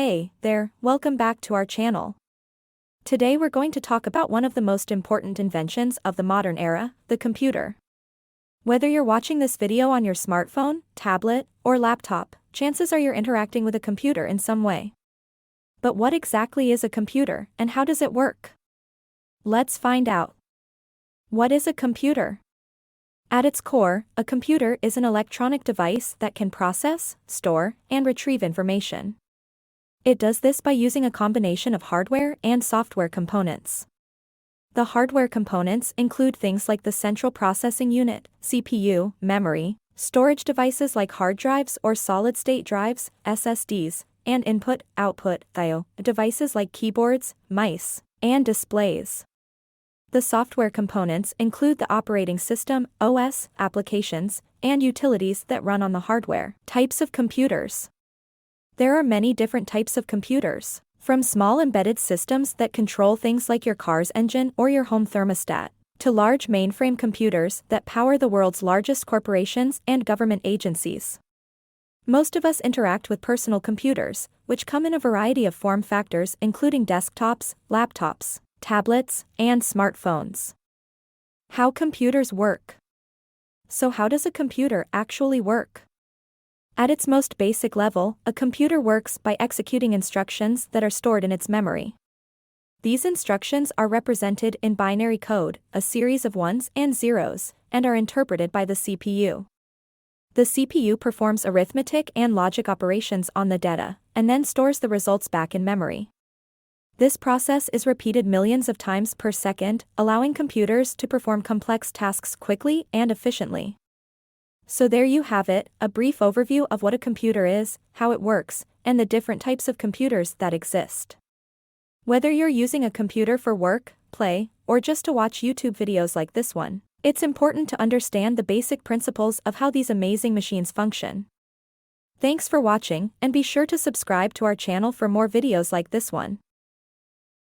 Hey there, welcome back to our channel. Today we're going to talk about one of the most important inventions of the modern era, the computer. Whether you're watching this video on your smartphone, tablet, or laptop, chances are you're interacting with a computer in some way. But what exactly is a computer, and how does it work? Let's find out. What is a computer? At its core, a computer is an electronic device that can process, store, and retrieve information. It does this by using a combination of hardware and software components. The hardware components include things like the central processing unit, CPU, memory, storage devices like hard drives or solid-state drives, SSDs, and input-output I/O devices like keyboards, mice, and displays. The software components include the operating system, OS, applications, and utilities that run on the hardware. Types of computers. There are many different types of computers, from small embedded systems that control things like your car's engine or your home thermostat, to large mainframe computers that power the world's largest corporations and government agencies. Most of us interact with personal computers, which come in a variety of form factors including desktops, laptops, tablets, and smartphones. How computers work. So how does a computer actually work? At its most basic level, a computer works by executing instructions that are stored in its memory. These instructions are represented in binary code, a series of ones and zeros, and are interpreted by the CPU. The CPU performs arithmetic and logic operations on the data, and then stores the results back in memory. This process is repeated millions of times per second, allowing computers to perform complex tasks quickly and efficiently. So there you have it, a brief overview of what a computer is, how it works, and the different types of computers that exist. Whether you're using a computer for work, play, or just to watch YouTube videos like this one, it's important to understand the basic principles of how these amazing machines function. Thanks for watching, and be sure to subscribe to our channel for more videos like this one.